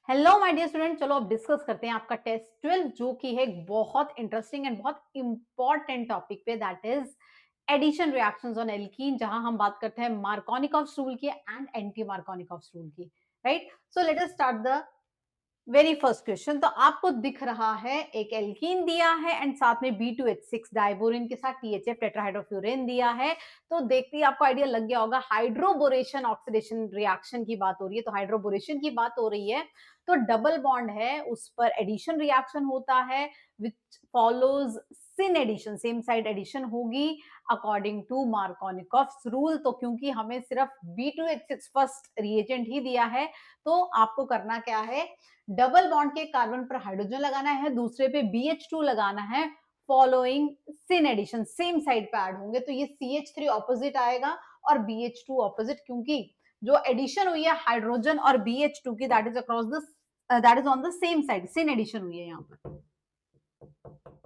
Hello my dear student, चलो अब discuss करते हैं आपका टेस्ट 12 जो कि है एक बहुत इंटरेस्टिंग एंड बहुत इंपॉर्टेंट टॉपिक पे, that is addition reactions on alkene, जहां हम बात करते हैं मार्कोनिकॉव्स रूल की एंड एंटी मार्कोनिकॉव्स रूल की। Right, so let us start the very first question. तो आपको दिख रहा है एक एल्कीन दिया है एंड साथ में B2H6 डाइबोरिन के साथ THF टेट्राहाइड्रोफ्यूरेन दिया है। तो देखते ही आपको आइडिया लग गया होगा हाइड्रोबोरेशन ऑक्सीडेशन रिएक्शन की बात हो रही है। तो हाइड्रोबोरेशन की बात हो रही है, तो डबल बॉन्ड है उस पर एडिशन रिएक्शन होता है which follows syn addition, same side addition होगी अकॉर्डिंग टू मार्कोनिकॉव्स रूल। तो क्योंकि हमें सिर्फ B2H6 फर्स्ट रिएजेंट ही दिया है, तो आपको करना क्या है, डबल बॉन्ड के कार्बन पर हाइड्रोजन लगाना है, दूसरे पे BH2 लगाना है, following syn addition, same side पे ऐड होंगे। तो ये CH3 ऑपोजिट आएगा और BH2 ऑपोजिट, क्योंकि जो एडिशन हुई है हाइड्रोजन और BH2 की, that is across the that is on the same side, syn addition हुई है यहाँ पर।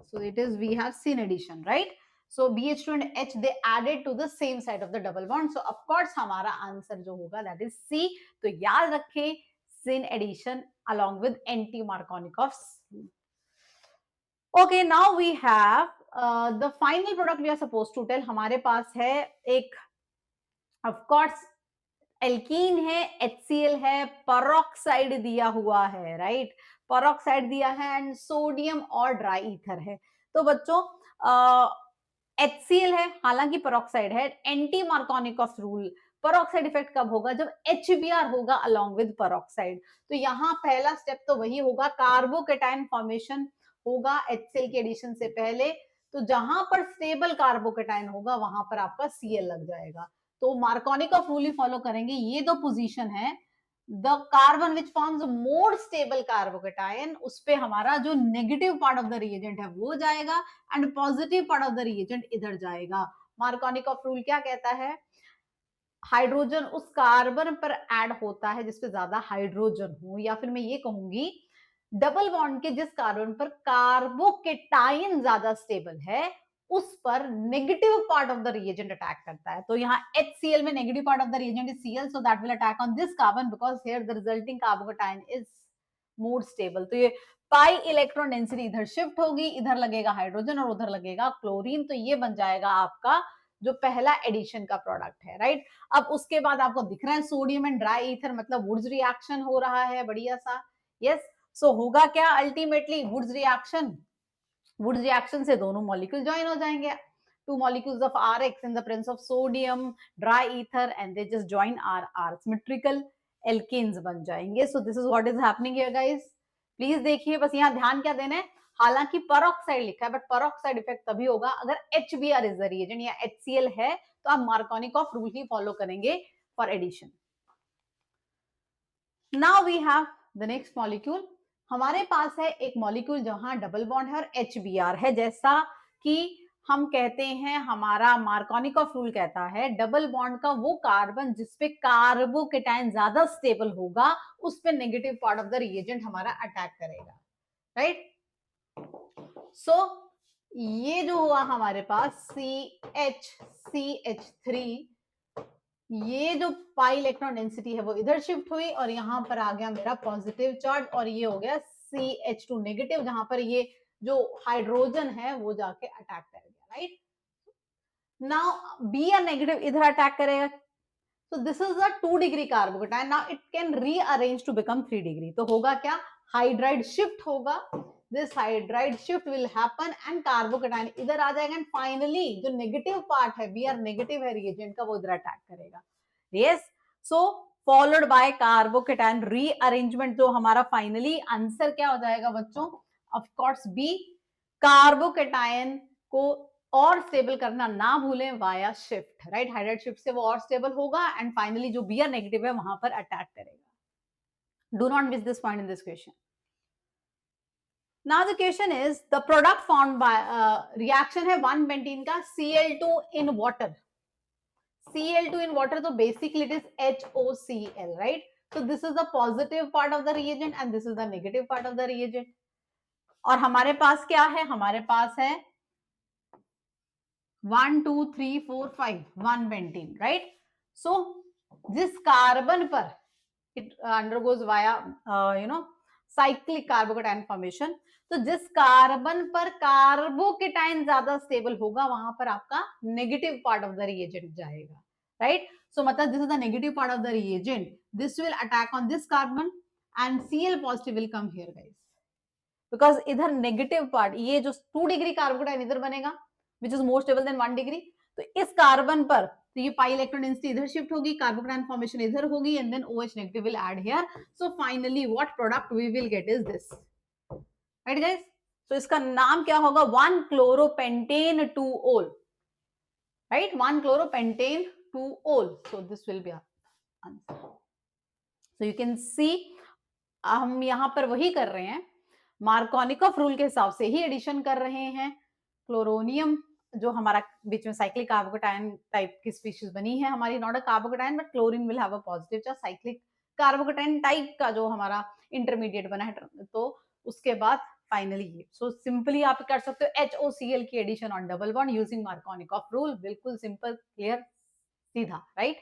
So it is, we have sin addition, right? So BH2 and H, they added to the same side of the double bond. So of course हमारा answer जो होगा that is C. तो याद रखें sin addition along with anti-Markovnikov's rule. Okay, now we have the final product we are supposed to tell. हमारे पास है एक, of course एल्कीन है, HCl है, परोक्साइड दिया हुआ है, राइट? परोक्साइड दिया है एंड सोडियम और ड्राई ईथर है। तो बच्चों HCl है, हालांकि परोक्साइड है, anti Markovnikov rule, peroxide effect कब होगा, जब HBr होगा अलोंग विद परोक्साइड। तो यहाँ पहला स्टेप तो वही होगा, कार्बोकेटाइन फॉर्मेशन होगा HCl के एडिशन से पहले। तो जहां पर स्टेबल कार्बोकेटाइन होगा वहां पर आपका Cl लग जाएगा। तो मार्कोनिकॉफ रूल ही फॉलो करेंगे। ये दो पोजीशन है, the carbon which forms more stable carbocation, उस पे हमारा जो negative part of the reagent है वो जाएगा and positive part of the reagent इधर जाएगा। मार्कोनिकॉफ रूल क्या कहता है, हाइड्रोजन उस कार्बन पर ऐड होता है जिसपे ज्यादा हाइड्रोजन हो, या फिर मैं ये कहूंगी डबल बॉन्ड के जिस कार्बन पर कार्बोकेटाइन ज्यादा स्टेबल है उस पर negative part of the reagent attack करता है। तो यहाँ HCl में negative part of the reagent is Cl, so that will attack on this carbon because here the resulting carbocation is more stable. तो ये पाई इलेक्ट्रॉन डेंसिटी इधर shift होगी, इधर लगेगा हाइड्रोजन और उधर लगेगा क्लोरीन। तो ये बन जाएगा आपका जो पहला एडिशन का प्रोडक्ट है, राइट? अब उसके बाद आपको दिख रहा है सोडियम एंड ड्राई ईथर, मतलब वुड्स रिएक्शन हो रहा है, बढ़िया सा। यस, सो होगा क्या ultimately, Wurtz reaction, Wurtz reaction से दोनों मॉलिक्यूल ज्वाइन हो जाएंगे, two molecules of RX in the presence of sodium, dry ether, and they just join R symmetrical alkenes बन जाएंगे। So this is what is happening here guys. Please देखिए, बस यहाँ ध्यान क्या देना है, हालांकि परोक्साइड लिखा है बट परोक्साइड इफेक्ट तभी होगा अगर HBr इज द रिएजेंट या HCl है, तो आप मार्कोनिकॉफ रूल ही फॉलो करेंगे for addition. Now we have the next molecule. हमारे पास है एक मॉलिक्यूल जहां डबल बॉन्ड है और HBr है, जैसा कि हम कहते हैं, हमारा मार्कोनिकॉफ रूल कहता है डबल बॉन्ड का वो कार्बन जिसपे कार्बोकेटाइन ज्यादा स्टेबल होगा उस पे negative part of the reagent हमारा अटैक करेगा, राइट? सो ये जो हुआ हमारे पास CH3, ये जो पाई इलेक्ट्रॉन डेंसिटी है वो इधर शिफ्ट हुई और यहां पर आ गया मेरा पॉजिटिव चार्ज और ये हो गया CH2 नेगेटिव, जहां पर ये जो हाइड्रोजन है वो जाके अटैक कर गया, राइट? नाउ Br नेगेटिव इधर अटैक करेगा, so this is a 2 degree carbocation, now it can rearrange to become 3 degree। तो होगा क्या, हाइड्राइड शिफ्ट होगा, this hydride shift will happen and carbocation इधर आ जाएगा एंड फाइनली जो नेगेटिव पार्ट है, Br नेगेटिव है रिएजेंट का, वो इधर अटैक करेगा। Yes, so followed by carbocation rearrangement. जो हमारा फाइनली आंसर क्या हो जाएगा बच्चों, ऑफ कोर्स बी, कार्बोकेटाइन को और स्टेबल करना ना भूलें via shift, right? Hydride shift से वो और स्टेबल होगा एंड फाइनली जो Br नेगेटिव है वहां पर अटैक करेगा। Do not miss this point in this question. Now the question is the product formed by, reaction है 1 पेंटीन का Cl2 in water, Cl2 in water, so basically it is HOCl, right? So this is the positive part of the reagent and this is the negative part of the reagent. और हमारे पास क्या है, हमारे पास है 1 2 3 4 5 1 pentene, right? सो जिस carbon पर it undergoes via cyclic carbocation formation. तो जिस कार्बन पर कार्बोकेटाइन ज्यादा स्टेबल होगा वहां पर आपका negative part of the reagent जाएगा, राइट। सो मतलब this is the negative part of the reagent, this will attack on this carbon and Cl positive will come here guys, because इधर negative part, ये जो 2 degree carbocation इधर बनेगा which is more stable then 1 degree, तो इस carbon पर तो ये पाई इलेक्ट्रॉन डेंसिटी इधर शिफ्ट होगी, कार्बोकेटाइन फॉर्मेशन इधर होगी, and then OH negative will add here. So finally what product we will get is this, right guys. तो इसका नाम क्या होगा, 1 chloropentan 2-ol, right, 1 chloropentan 2-ol। So this will be answer. So you can see हम यहां पर वही कर रहे हैं, मार्कोनिकॉफ रूल के हिसाब से ही एडिशन कर रहे हैं। क्लोरोनियम जो हमारा बीच में साइक्लिक कार्बोकेटाइन टाइप की स्पीशीज बनी है हमारी, not a carbocation but chlorine will have a positive charge, cyclic carbocation type का जो हमारा इंटरमीडिएट बना है, तो उसके बाद फाइनली ये। सो सिंपली आप कर सकते हो HOCl की addition on double bond using Markovnikov rule, बिल्कुल सिंपल, क्लियर, सीधा, right.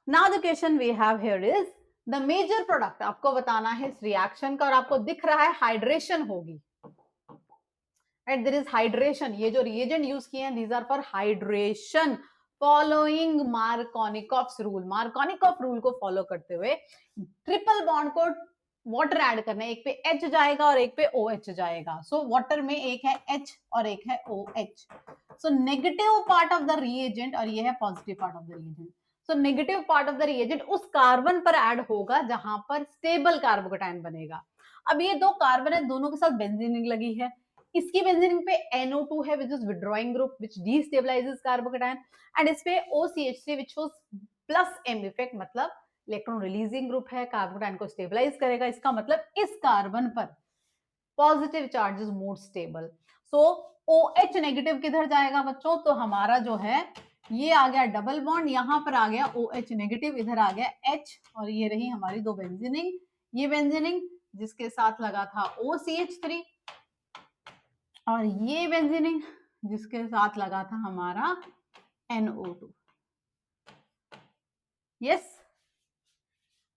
Now the question we have here is the major product, आपको बताना है इस रिएक्शन का, और आपको दिख रहा है हाइड्रेशन होगी, राइट, देयर इज हाइड्रेशन। ये जो रिएजेंट यूज किए हैं these are for hydration following Markovnikov's rule. Markovnikov rule को फॉलो करते हुए ट्रिपल बॉन्ड को वाटर ऐड करना है, एक पे H जाएगा और एक पे OH जाएगा। सो वाटर में एक है H और एक है OH। So negative part of the reagent और ये है positive part of the reagent. So negative part of the reagent उस कार्बन पर ऐड होगा जहां पर स्टेबल कार्बोकेटाइन बनेगा। अब ये दो कार्बन है, दोनों के साथ बेंजीनिंग लगी है, इसकी बेंजीनिंग पे NO2 है which is withdrawing group which destabilizes carbocation, and इस पे OCH3 which shows plus M effect, मतलब इलेक्ट्रॉन रिलीजिंग ग्रुप है, कार्बोकेटाइन को स्टेबलाइज करेगा। इसका मतलब इस कार्बन पर positive charge is more stable. So OH negative किधर जाएगा बच्चों, तो हमारा जो है ये आ गया डबल बॉन्ड, यहां पर आ गया OH नेगेटिव, इधर आ गया H, और ये रही हमारी दो बेंजीनिंग, ये बेंजीनिंग जिसके साथ लगा था OCH3, और ये बेंजीनिंग जिसके साथ लगा था हमारा NO2। Yes,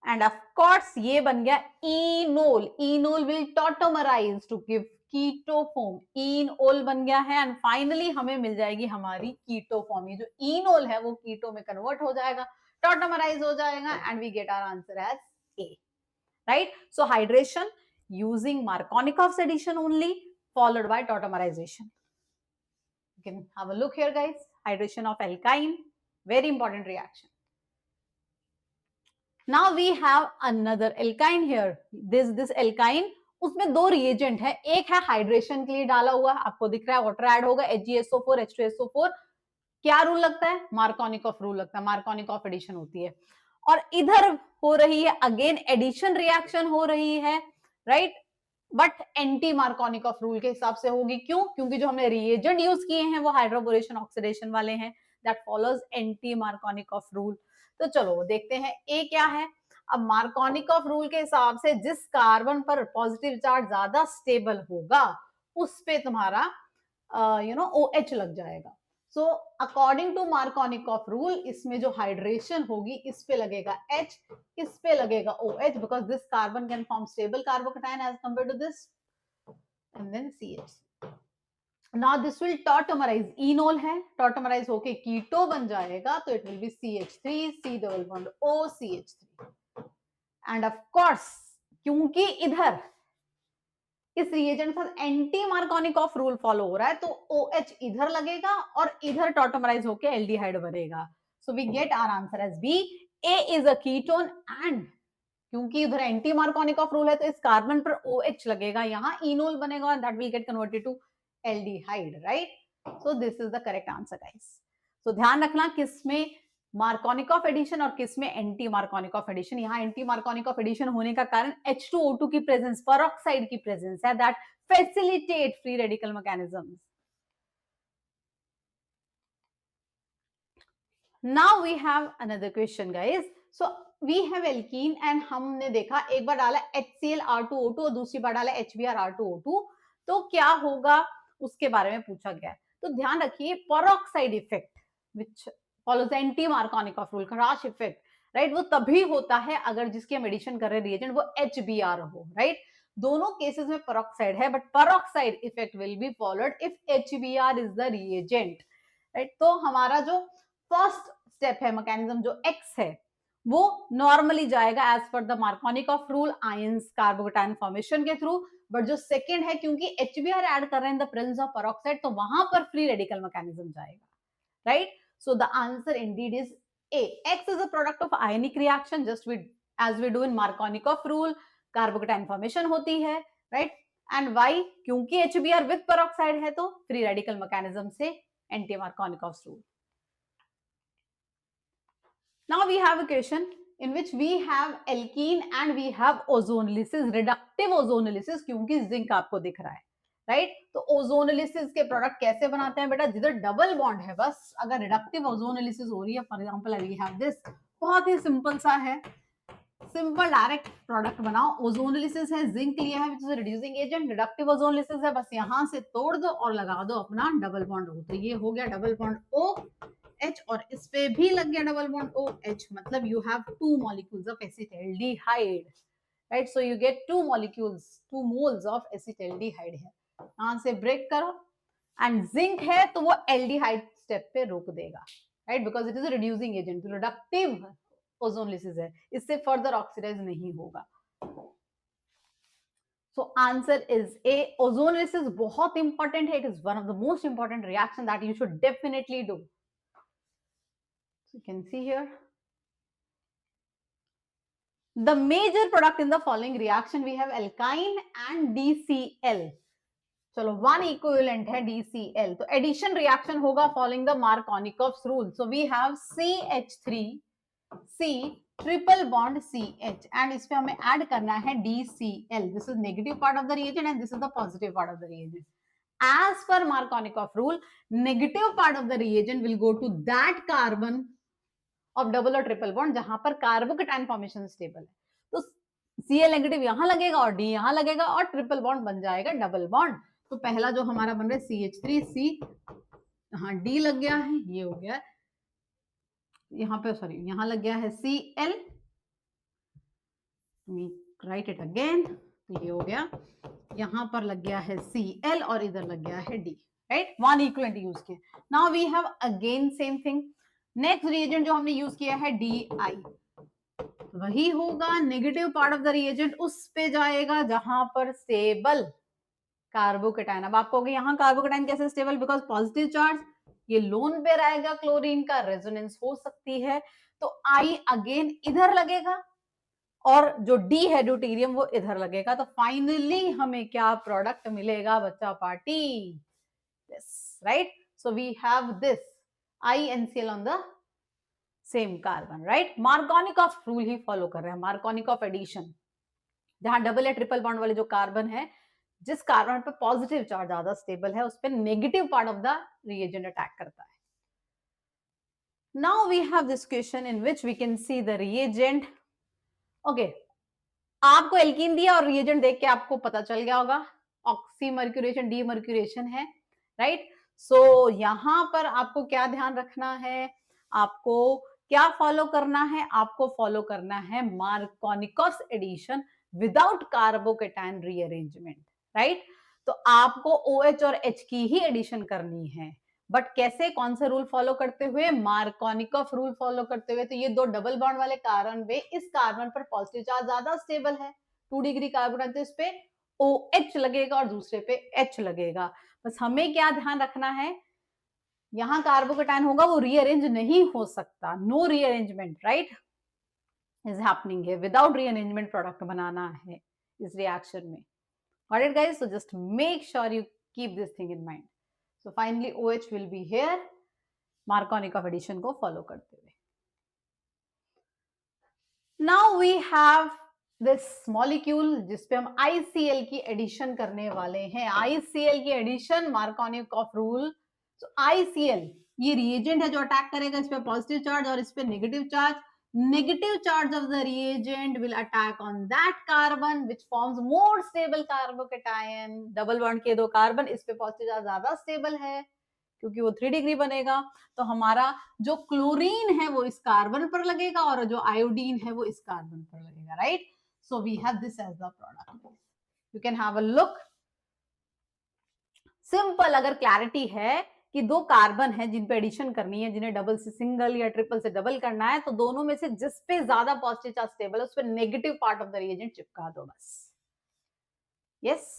and of course ये बन गया enol. Enol will tautomerise to give keto form, enol बन गया है, एंड फाइनली हमें मिल जाएगी हमारी कीटो फॉर्म। ये जो इनोल है वो कीटो में कन्वर्ट हो जाएगा, टॉटोमराइज हो जाएगा, and we get our answer as A, right. So hydration using Markovnikov's addition only followed by tautomerization. You can have a look here guys, hydration of alkyne, very important reaction. Now we have another alkyne here, this alkyne, उसमें दो reagent है, एक है hydration के लिए डाला हुआ, आपको दिख रहा है वाटर ऐड होगा, HgSO4 H2SO4, क्या रूल लगता है, मार्कोनिकॉफ रूल लगता है, मार्कोनिकॉफ एडिशन होती है, और इधर हो रही है अगेन एडिशन रिएक्शन हो रही है, right, but anti Markovnikov rule के हिसाब से होगी। क्यों, क्योंकि जो हमने रिएजेंट यूज किए हैं वो हाइड्रोबोरेशन ऑक्सीडेशन वाले हैं, that follows anti Markovnikov rule. तो चलो देखते हैं ए क्या है। अब मार्कोनिकॉफ रूल के हिसाब से जिस कार्बन पर पॉजिटिव चार्ज ज्यादा स्टेबल होगा उस पे तुम्हारा OH लग जाएगा। So according to Markovnikov rule इसमें जो हाइड्रेशन होगी इस पे लगेगा H, इस पे लगेगा OH, because this carbon can form stable carbocation as compare to this, and then CH। Now this will tautomerise, enol है, टॉटोमराइज होके कीटो बन जाएगा, तो it will be CH3, C double bond O CH3, and of course क्योंकि इधर इस reagent के साथ एंटी मार्कोनिकॉफ रूल फॉलो हो रहा है तो OH इधर लगेगा और इधर टॉटोमराइज होके एल्डिहाइड बनेगा। So we get our answer as B, A is a ketone, and क्योंकि उधर एंटी मार्कोनिकॉफ रूल है तो इस कार्बन पर OH लगेगा, यहाँ इनोल बनेगा, and that will get converted to aldehyde, right. So this is the correct answer guys. So ध्यान रखना किसमें मार्कोनिकॉफ एडिशन और किसमें एंटी मार्कोनिकॉफ एडिशन। यहाँ एंटी मार्कोनिकॉफ एडिशन होने का कारण H2O2 की प्रेजेंस, पेरोक्साइड की प्रेजेंस है, that facilitate free radical mechanism. Now we have another question guys. So we have alkene, and हमने देखा एक बार डाला HCl R2O2 और दूसरी बार डाला HBr R2O2, तो क्या होगा उसके बारे में पूछा गया। तो ध्यान रखिए peroxide effect which follows the anti-Markovnikov rule, Karash effect, right, वो तभी होता है अगर जिसकी हम एडिशन कर रहे हैं रिएजेंट वो HBr हो, राइट। दोनों केसेस में पेरोक्साइड है, but peroxide effect will be followed if HBr is the reagent, right. तो हमारा जो फर्स्ट स्टेप है, मैकेनिज्म जो X है, वो नॉर्मली जाएगा as per the Markovnikov rule ions carbocation formation के थ्रू, बट जो सेकेंड है क्योंकि HBr ऐड कर रहे हैं in the presence of peroxide, तो वहां पर फ्री रेडिकल मैकेनिज्म जाएगा, right. So the answer indeed is A. X is a product of ionic reaction, just as we do in Markovnikov rule, carbocation formation होती है, right. And Y क्योंकि HBr with peroxide है तो free radical mechanism से anti Markovnikov rule. Now we have a question in which we have alkene and we have ozonolysis, reductive ozonolysis, क्योंकि zinc आपको दिख रहा है, राइट। तो ओजोनोलिसिस के प्रोडक्ट कैसे बनाते हैं बेटा, जिधर डबल बॉन्ड है, बस अगर रिडक्टिव ओजोनोलिसिस हो रही है, for example we have this, बहुत ही सिंपल सा है, सिंपल डायरेक्ट प्रोडक्ट बनाओ। ओजोनोलिसिस है, जिंक लिया है which is reducing agent, reductive ozonolysis है, बस यहां से तोड़ दो और लगा दो अपना डबल बॉन्ड O, तो ये हो गया डबल बॉन्ड OH और इस पे भी लग गया डबल बॉन्ड OH, मतलब you have two molecules of acetaldehyde, right. So you get two molecules, two moles of acetaldehyde है, यहां से ब्रेक करो, एंड जिंक है तो वो एल्डिहाइड स्टेप पे रोक देगा, right, because it is a reducing agent, reductive ozonolysis है, इससे फर्दर ऑक्सीडाइज नहीं होगा। So answer is a, ozonolysis बहुत इंपॉर्टेंट है, it is one of the most important reaction that you should definitely do. You can see here the major product in the following reaction, we have alkyne and DCl, चलो one equivalent है DCl, तो addition reaction होगा following the Markovnikov's rule. So we have CH3C triple bond CH and इस पे हमें add करना है DCl, this is negative part of the reagent and this is the positive part of the reagent. As per Markovnikov rule, negative part of the reagent will go to that carbon of double और triple bond जहां पर carbocation formation stable है, तो Cl negative यहां लगेगा और D यहां लगेगा और ट्रिपल बॉन्ड बन जाएगा डबल बॉन्ड। तो पहला जो हमारा बन रहा है CH3C, हाँ D लग गया है, ये हो गया यहाँ पे, सॉरी यहाँ लग गया है Cl, राइट इट अगेन, तो ये हो गया, यहाँ पर लग गया है Cl और इधर लग गया है D, right, one equivalent use किया। Now we have again same thing, next reagent जो हमने यूज किया है DI, वही होगा negative part of the reagent उस पे जाएगा जहां पर स्टेबल कार्बोकेटाइन। अब आपको यहाँ कार्बोकेटाइन कैसे स्टेबल, बिकॉज पॉजिटिव चार्ज, ये लोन पेयर आएगा क्लोरीन का, रेजोनेंस हो सकती है, तो I अगेन इधर लगेगा और जो D है ड्यूटेरियम वो इधर लगेगा, तो फाइनली हमें क्या प्रोडक्ट मिलेगा बच्चा party, this, right. So we have this INCl on the same carbon, right. Markovnikov rule ही फॉलो कर रहे हैं, मार्कोनिकॉफ एडिशन, जहां डबल या ट्रिपल बॉन्ड वाले जो कार्बन है, जिस कार्बन पे पॉजिटिव चार्ज ज्यादा स्टेबल है, उस पे negative part of the reagent attack करता है। Now we have this question in which we can see the reagent, okay, आपको एल्कीन दिया और रिएजेंट देख के आपको पता चल गया होगा, ऑक्सीमर्क्यूरेशन डीमर्क्यूरेशन है, राइट। सो यहां पर आपको क्या ध्यान रखना है, आपको क्या फॉलो करना है, आपको फॉलो करना है Markovnikov addition without carbocation rearrangement, right. तो आपको OH और H की ही एडिशन करनी है, बट कैसे, कौन सा रूल फॉलो करते हुए, मार्कोनिकॉफ रूल फॉलो करते हुए। तो ये दो डबल बॉन्ड वाले कार्बन पे, इस कार्बन पर पॉजिटिव चार्ज ज्यादा स्टेबल है, 2 डिग्री कार्बन, तो इस पे OH लगेगा और दूसरे पे H लगेगा। बस हमें क्या ध्यान रखना है, यहां कार्बोकेटाइन होगा वो रीअरेंज नहीं हो सकता, no rearrangement, right, is happening है, विदाउट रीअरेंजमेंट प्रोडक्ट बनाना है इस रिएक्शन में। Got it guys? So just make sure you keep this thing in mind. So finally OH will be here, Markovnikov addition को follow करते हुए। Now we have this molecule जिसपे हम ICl की एडिशन करने वाले हैं, ICl की addition Markovnikov rule. So ICl ये रिएजेंट है जो अटैक करेगा, इस पे पॉजिटिव चार्ज और इस पे negative charge, negative charge of the reagent will attack on that carbon which forms more stable carbocation, double bond के दो कार्बन, इस पे पॉजिटिव चार्ज ज्यादा स्टेबल है, क्योंकि वो 3 डिग्री बनेगा। तो हमारा जो क्लोरीन है वो इस कार्बन पर लगेगा और जो आयोडीन है वो इस कार्बन पर लगेगा, right? So we have this as the product. You can have a look. Simple, अगर क्लैरिटी है कि दो कार्बन है जिन पे एडिशन करनी है, जिन्हें डबल से सिंगल या ट्रिपल से डबल करना है, तो दोनों में से जिस पे ज्यादा पॉजिटिव चार्ज स्टेबल है उस पे negative part of the reagent चिपका दो बस। Yes,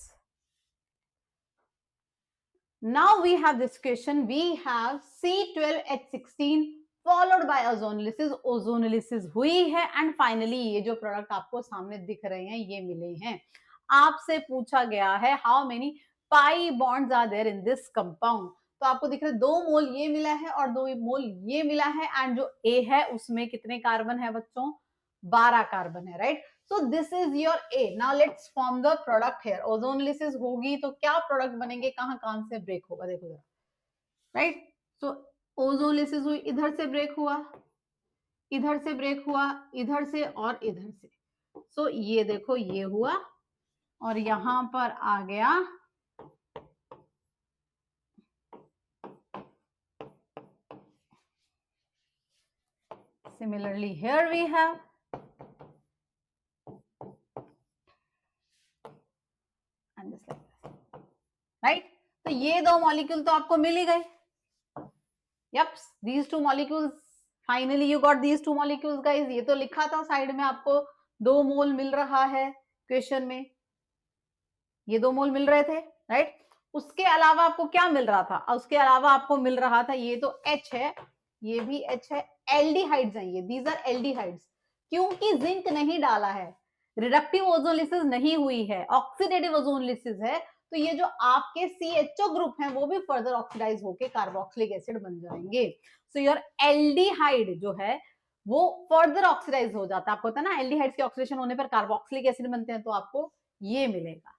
now we have this question, we have C12H16 followed by ozonolysis. Ozonolysis हुई है एंड फाइनली ये जो प्रोडक्ट आपको सामने दिख रहे हैं ये मिले हैं। आपसे पूछा गया है how many pi bonds are there in this compound. तो आपको दिख रहा है 2 मोल ये मिला है और 2 मोल ये मिला है एंड जो ए है उसमें कितने कार्बन है बच्चों? 12 कार्बन है, right? So this is your A. Now let's form the product here. Ozonolysis होगी तो क्या प्रोडक्ट बनेंगे, कहां से ब्रेक होगा, देखो जरा, राइट? सो ओजोनोलिसिस हुई, इधर से ब्रेक हुआ, इधर से ब्रेक हुआ, इधर से और इधर से। सो ये देखो ये हुआ और यहां पर आ गया similarly here we have and just like this, right? तो ये दो मॉलिक्यूल तो आपको मिल ही गए। Yep, these two molecules, finally you got these two molecules guys। ये तो लिखा था साइड में आपको 2 मोल मिल रहा है क्वेश्चन में, ये 2 मोल मिल रहे थे, राइट? उसके अलावा आपको क्या मिल रहा था? उसके अलावा आपको मिल रहा था ये तो H है, ये भी H है, एल्डिहाइड्स हैं ये, दीज आर एल्डिहाइड्स। क्योंकि जिंक नहीं डाला है, रिडक्टिव ओजोनोलिसिस नहीं हुई है, ऑक्सीडेटिव ओजोनोलिसिस है, तो ये जो आपके CHO ग्रुप हैं वो भी फर्दर ऑक्सीडाइज होके कार्बोक्सिलिक एसिड बन जाएंगे। सो योर एल्डिहाइड जो है वो फर्दर ऑक्सीडाइज हो जाता है। आपको पता है ना एल्डिहाइड्स के ऑक्सीडेशन होने पर कार्बोक्सिलिक एसिड बनते हैं, तो आपको ये मिलेगा,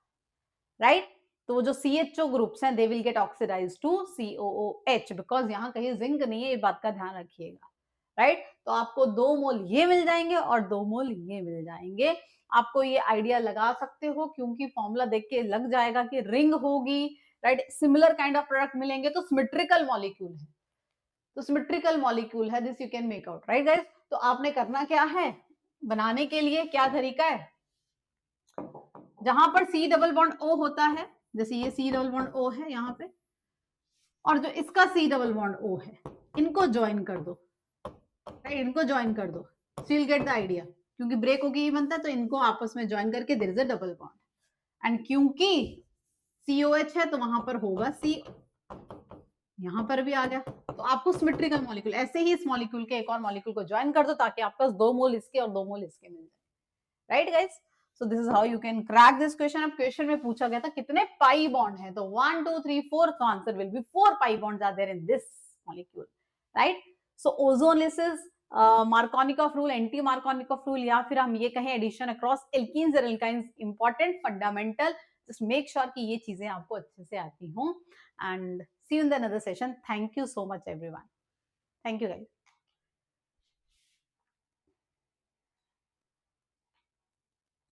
राइट? तो जो CHO ग्रुप्स हैं they will get oxidise to COOH because यहाँ कहीं जिंक नहीं है, ये बात का ध्यान रखिएगा, राइट? तो आपको 2 मोल ये मिल जाएंगे और 2 मोल ये मिल जाएंगे। आपको ये आइडिया लगा सकते हो क्योंकि फॉर्मूला देख के लग जाएगा कि रिंग होगी, right? Similar kind of product मिलेंगे तो सिमेट्रिकल मॉलिक्यूल है, तो सिमेट्रिकल मॉलिक्यूल है, this you can make out, right guys? तो आपने करना क्या है, बनाने के लिए क्या तरीका है, जहां पर C डबल बॉन्ड O होता है, जैसे ये C डबल बॉन्ड O है यहाँ पे, और जो इसका C डबल बॉन्ड O है, इनको ज्वाइन कर दो, राइट? इनको ज्वाइन कर दो, so you get the idea. क्योंकि ब्रेक होके ही बनता है तो इनको आपस में ज्वाइन करके there is a double bond and क्योंकि COH है तो वहां पर होगा C, यहां पर भी आ गया। तो आपको सिमेट्रिकल मॉलिक्यूल, ऐसे ही इस मॉलिक्यूल के एक और मॉलिक्यूल को ज्वाइन कर दो ताकि आपके पास 2 मोल इसके और 2 मोल इसके मिल जाए, right guys? So this is how you can crack this question. अब क्वेश्चन में पूछा गया था कितने पाई बॉन्ड है, तो 1 2 3 4 का answer will be 4 pi bonds are there in this molecule, right? So ozonolysis, Markovnikov rule, anti Markovnikov rule, या फिर हम ये कहें एडिशन अक्रॉस एल्कीन्स और alkynes, important fundamental, just make sure कि ये चीजें आपको अच्छे से आती हों and see you in the another session. Thank you so much everyone, thank you guys.